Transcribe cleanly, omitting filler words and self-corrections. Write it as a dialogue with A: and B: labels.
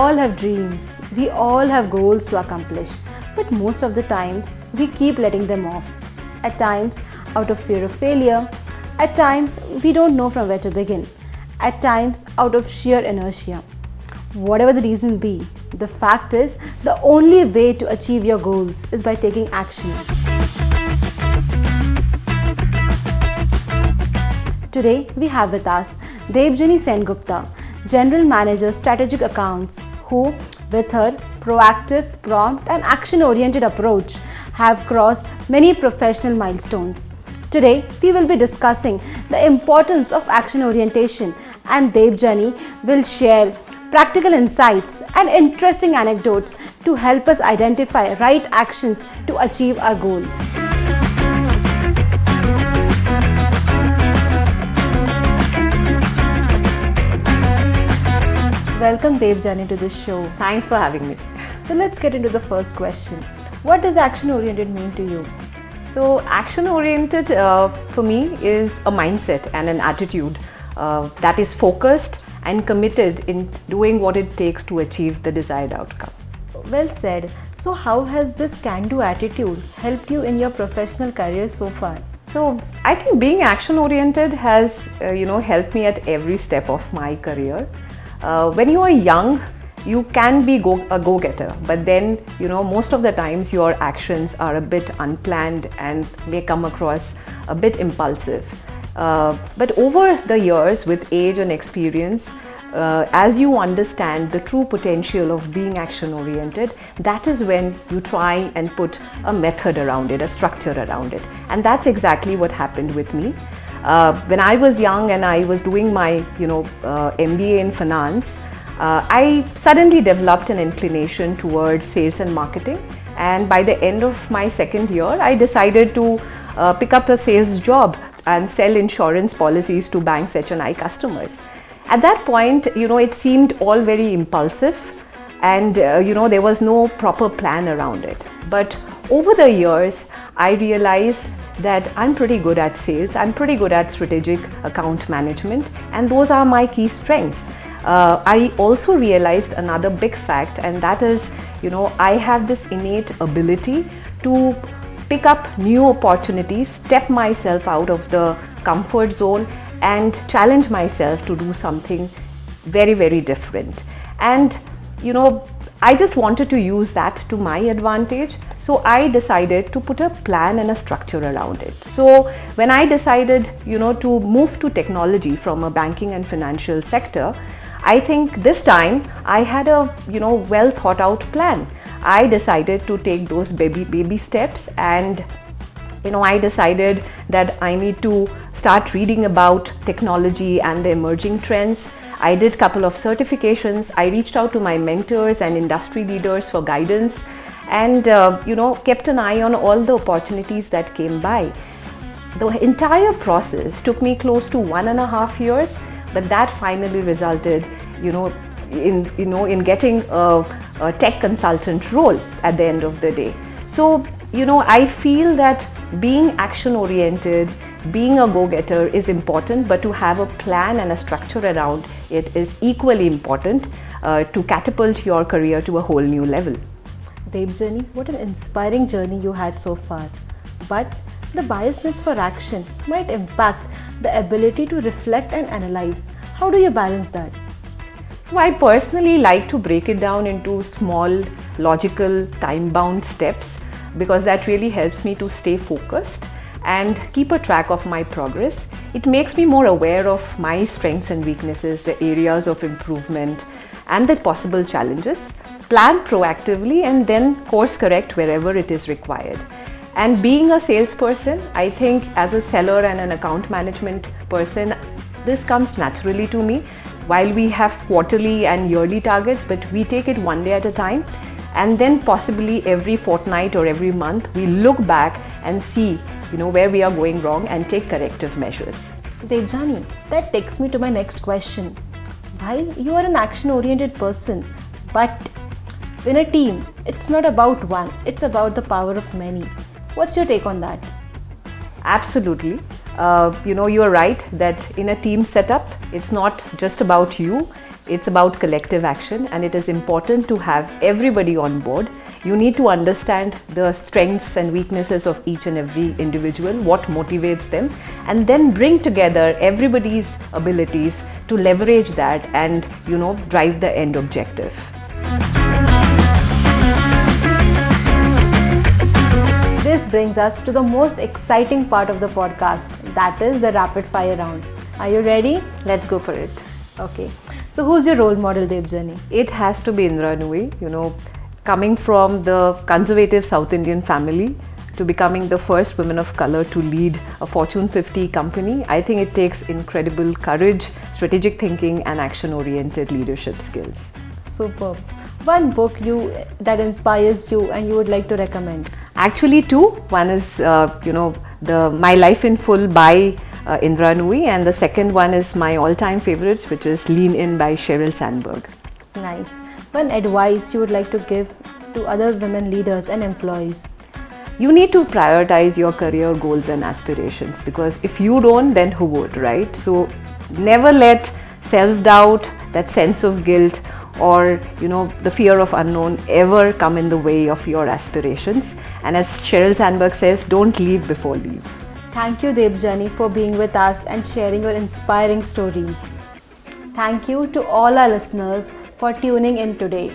A: all have dreams, we all have goals to accomplish, but most of the times we keep letting them off. At times out of fear of failure, at times we don't know from where to begin, at times out of sheer inertia. Whatever the reason be, the fact is the only way to achieve your goals is by taking action. Today we have with us Debjani Sengupta, General Manager Strategic Accounts, who with her proactive, prompt and action-oriented approach have crossed many professional milestones. Today we will be discussing the importance of action orientation, and Debjani will share practical insights and interesting anecdotes to help us identify right actions to achieve our goals. Welcome Debjani to this show.
B: Thanks for having me.
A: So let's get into the first question. What does action oriented mean to you?
B: So action oriented for me is a mindset and an attitude that is focused and committed in doing what it takes to achieve the desired outcome.
A: Well said. So how has this can-do attitude helped you in your professional career so far?
B: So I think being action oriented has helped me at every step of my career. When you are young, you can be a go-getter, but then most of the times your actions are a bit unplanned and may come across a bit impulsive. But over the years, with age and experience, as you understand the true potential of being action-oriented, that is when you try and put a method around it, a structure around it. And that's exactly what happened with me. When I was young and I was doing my MBA in finance, I suddenly developed an inclination towards sales and marketing, and by the end of my second year I decided to pick up a sales job and sell insurance policies to banks HNI customers. At that point, it seemed all very impulsive, and there was no proper plan around it. But over the years I realized that I'm pretty good at sales, I'm pretty good at strategic account management, and those are my key strengths. I also realized another big fact, and that is, I have this innate ability to pick up new opportunities, step myself out of the comfort zone and challenge myself to do something very, very different. And, I just wanted to use that to my advantage. So I decided to put a plan and a structure around it. So when I decided, to move to technology from a banking and financial sector, I think this time I had a well thought out plan. I decided to take those baby steps, and I decided that I need to start reading about technology and the emerging trends. I did a couple of certifications. I reached out to my mentors and industry leaders for guidance, and kept an eye on all the opportunities that came by. The entire process took me close to 1.5 years, but that finally resulted in getting a tech consultant role at the end of the day. So I feel that being action oriented, being a go-getter is important, but to have a plan and a structure around it is equally important to catapult your career to a whole new level.
A: Debjani, what an inspiring journey you had so far. But the biasness for action might impact the ability to reflect and analyze. How do you balance that?
B: So I personally like to break it down into small, logical, time-bound steps, because that really helps me to stay focused and keep a track of my progress. It makes me more aware of my strengths and weaknesses, the areas of improvement and the possible challenges, plan proactively, and then course correct wherever it is required. And being a salesperson, I think as a seller and an account management person, this comes naturally to me. While we have quarterly and yearly targets, but we take it one day at a time, and then possibly every fortnight or every month we look back and see where we are going wrong and take corrective measures.
A: Debjani, that takes me to my next question. While you are an action-oriented person, but in a team, it's not about one, it's about the power of many. What's your take on that?
B: Absolutely. You're right that in a team setup, it's not just about you. It's about collective action, and it is important to have everybody on board. You need to understand the strengths and weaknesses of each and every individual, what motivates them, and then bring together everybody's abilities to leverage that and, drive the end objective.
A: This brings us to the most exciting part of the podcast, that is the rapid fire round. Are you ready?
B: Let's go for it.
A: Okay. So who's your role model, Debjani?
B: It has to be Indra Nooyi. Coming from the conservative South Indian family to becoming the first woman of color to lead a Fortune 50 company, I think it takes incredible courage, strategic thinking, and action-oriented leadership skills.
A: Superb. One book that inspires you and you would like to recommend?
B: Actually, two. One is, My Life in Full by Indra Nooyi, and the second one is my all-time favorite, which is Lean In by Sheryl Sandberg.
A: Nice. One advice you would like to give to other women leaders and employees?
B: You need to prioritize your career goals and aspirations, because if you don't, then who would, right? So never let self-doubt, that sense of guilt, or the fear of unknown ever come in the way of your aspirations. And as Sheryl Sandberg says, don't leave before leave.
A: Thank you, Debjani, for being with us and sharing your inspiring stories. Thank you to all our listeners for tuning in today.